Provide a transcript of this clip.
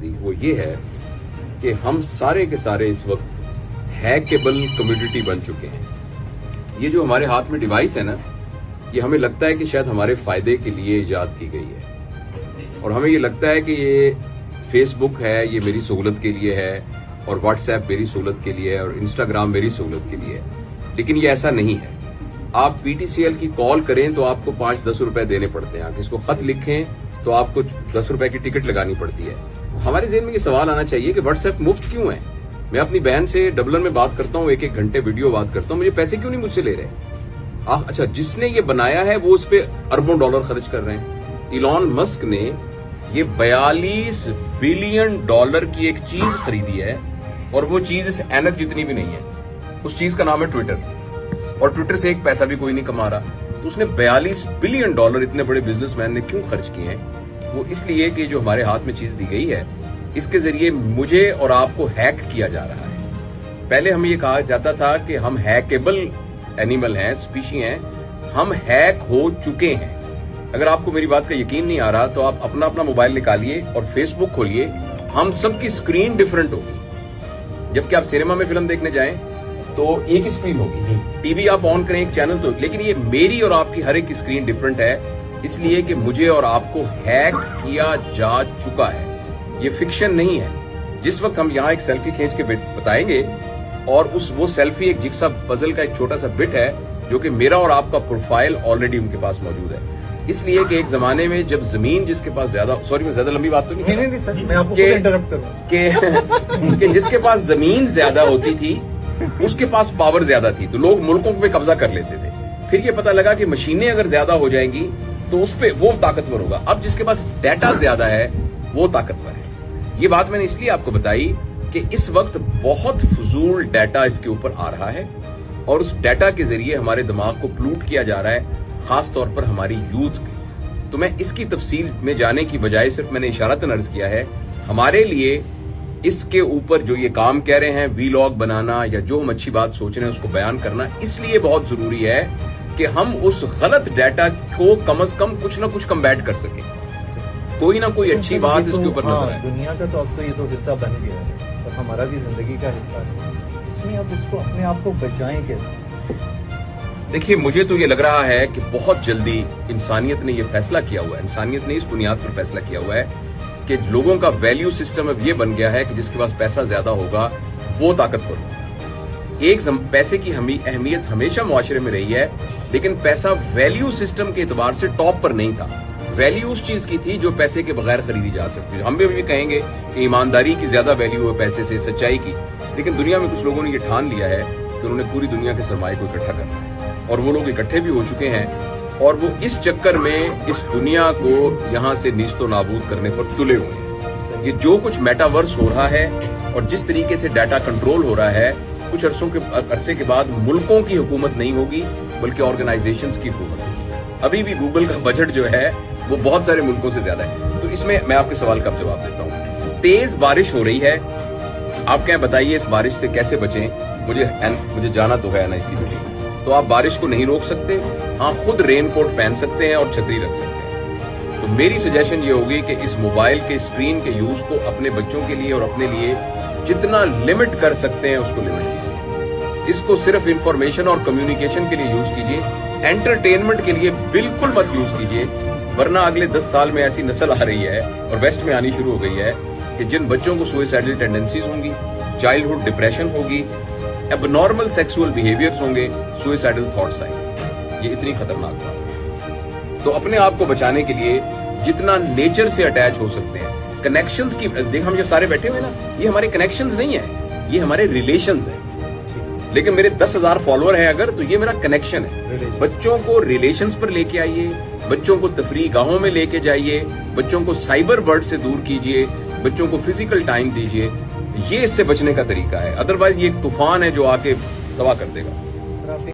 समझती, वो ये है कि हम सारे के सारे इस वक्त हैकेबल कम्युनिटी बन चुके हैं। ये जो हमारे हाथ में डिवाइस है ना, ये हमें लगता है कि शायद हमारे फायदे के लिए इजाद की गई है, और हमें ये लगता है कि ये फेसबुक है ये मेरी सहूलत के लिए है, और व्हाट्सएप मेरी सहूलत के लिए है, और इंस्टाग्राम मेरी सहूलत के लिए है। लेकिन ये ऐसा नहीं है। आप पीटीसीएल की कॉल करें तो आपको 5-10 रुपए देने पड़ते हैं, किसी को खत लिखें तो आपको 10 रुपए की टिकट लगानी पड़ती है। हमारे ज़हन में ये सवाल आना चाहिए कि व्हाट्सएप मुफ्त क्यों है? मैं अपनी बहन से डबलिन में बात करता हूँ, 1-1 घंटे वीडियो बात करता हूँ, मुझे पैसे क्यों नहीं मुझसे ले रहे? अच्छा, जिसने ये बनाया है वो उस पर अरबों डॉलर खर्च कर रहे हैं। इलॉन मस्क ने ये 42 बिलियन डॉलर की एक चीज खरीदी है, और वो चीज इस ऐनक जितनी भी नहीं है। उस चीज का नाम है ट्विटर, और ट्विटर से एक पैसा भी कोई नहीं कमा रहा। तो उसने 42 बिलियन डॉलर इतने बड़े बिजनेसमैन ने क्यों खर्च किए हैं? वो इसलिए कि जो हमारे हाथ में चीज दी गई है, इसके जरिए मुझे और आपको हैक किया जा रहा है। पहले हमें ये कहा जाता था कि हम हैकेबल एनिमल हैं, स्पीशी हैं, हम हैक हो चुके हैं। अगर आपको मेरी बात का यकीन नहीं आ रहा तो आप अपना अपना मोबाइल निकालिए और फेसबुक खोलिए, हम सबकी स्क्रीन डिफरेंट होगी। जबकि आप सिनेमा में फिल्म देखने जाएं तो एक ही स्क्रीन होगी, टीवी आप ऑन करें एक चैनल तो, लेकिन ये मेरी और आपकी हर एक की स्क्रीन डिफरेंट है, इसलिए कि मुझे और आपको हैक किया जा चुका है। ये फिक्शन नहीं है। जिस वक्त हम यहाँ एक सेल्फी खींच के बताएंगे, और वो सेल्फी एक जिक्सा पजल का एक छोटा सा बिट है, जो कि मेरा और आपका प्रोफाइल ऑलरेडी उनके पास मौजूद है। इसलिए कि एक जमाने में जब जमीन जिसके पास ज्यादा, सॉरी मैं ज्यादा लंबी बात तो नहीं सर, मैं आपको इंटरप्ट करूंगा कि जिसके पास जमीन ज्यादा होती थी उसके पास पावर ज्यादा थी, तो लोग मुल्कों पे कब्जा कर लेते थे। फिर ये पता लगा कि मशीनें अगर ज्यादा हो जाएंगी तो उस पे वो ताकतवर होगा। अब जिसके पास डाटा ज्यादा है वो ताकतवर है। ये बात मैंने इसलिए आपको बताई कि इस वक्त बहुत फजूल डाटा इसके ऊपर आ रहा है, और उस डाटा के जरिए हमारे दिमाग को प्लूट किया जा रहा है, खास तौर पर हमारी यूथ के। तो मैं इसकी तफसील में जाने की बजाय सिर्फ मैंने इशारतन अर्ज किया है, हमारे लिए इसके ऊपर जो ये काम कह रहे हैं, वीलॉग बनाना या जो हम अच्छी बात सोच रहे हैं उसको बयान करना इसलिए बहुत जरूरी है कि हम उस गलत डाटा को कम से कम कुछ ना कुछ कम्बैट कर सकें, कोई ना कोई अच्छी बात इसके ऊपर नजर आए। दुनिया का तो अब तो ये तो हिस्सा बन गया है और हमारा भी जिंदगी का हिस्सा है, इसमें अब इसको अपने आप को बचाएं कैसे? देखिए, मुझे तो ये लग रहा है कि बहुत जल्दी इंसानियत ने ये फैसला किया हुआ है, इंसानियत ने इस बुनियाद पर फैसला किया हुआ है कि लोगों का वैल्यू सिस्टम अब ये बन गया है कि जिसके पास पैसा ज्यादा होगा वो ताकतवर होगा। पैसे की अहमियत हमेशा मुआशरे में रही है, लेकिन पैसा वैल्यू सिस्टम के एतबार से टॉप पर नहीं था। वैल्यू उस चीज की थी जो पैसे के बगैर खरीदी जा सकती है। हम भी कहेंगे कि ईमानदारी की ज्यादा वैल्यू है पैसे से, सच्चाई की, लेकिन दुनिया में कुछ लोगों ने ये ठान लिया है कि उन्होंने पूरी दुनिया के सरमाए को इकट्ठा करना है, और वो लोग इकट्ठे भी हो चुके हैं, और वो इस चक्कर में इस दुनिया को यहां से नीस्तो नाबूद करने पर तुले हुए हैं। ये जो कुछ मेटावर्स हो रहा है और जिस तरीके से डाटा कंट्रोल हो रहा है, कुछ अरसे के बाद मुल्कों की हुकूमत नहीं होगी बल्कि ऑर्गेनाइजेशंस की हुकूमत होगी। अभी भी गूगल का बजट जो है वो बहुत सारे मुल्कों से ज्यादा है। तो इसमें मैं आपके सवाल का जवाब देता हूँ। तेज बारिश हो रही है, आप क्या बताइए इस बारिश से कैसे बचें? मुझे जाना तो है ना इसीलिए, तो आप बारिश को नहीं रोक सकते। हाँ, खुद रेनकोट पहन सकते हैं और छतरी रख सकते हैं। तो मेरी सजेशन ये होगी कि इस मोबाइल के स्क्रीन के यूज को अपने बच्चों के लिए और अपने लिए जितना लिमिट कर सकते हैं उसको लिमिट कीजिए। इसको सिर्फ इंफॉर्मेशन और कम्युनिकेशन के लिए यूज कीजिए, एंटरटेनमेंट के लिए बिल्कुल मत यूज कीजिए, वरना अगले 10 साल में ऐसी नस्ल आ रही है और वेस्ट में आनी शुरू हो गई है कि जिन बच्चों को सुसाइडल टेंडेंसीज होंगी, चाइल्डहुड डिप्रेशन होगी, एबनॉर्मल सेक्सुअल बिहेवियर्स होंगे, सुसाइडल थॉट्स आएंगे। ये इतनी खतरनाक बात है। तो अपने आप को बचाने के लिए जितना नेचर से अटैच हो सकते हैं, कनेक्शंस की देख, हम जो सारे बैठे हुए ना, ये हमारे कनेक्शंस नहीं है, ये हमारे रिलेशंस हैं। लेकिन मेरे 10,000 फॉलोअर हैं अगर, तो ये मेरा कनेक्शन है। बच्चों को रिलेशंस पर लेके आइए, बच्चों को तफरी गाहों में लेके जाइए, बच्चों को साइबर बर्ड से दूर कीजिए, बच्चों को फिजिकल टाइम दीजिए। ये इससे बचने का तरीका है, अदरवाइज ये एक तूफान है जो आके तबाह कर देगा।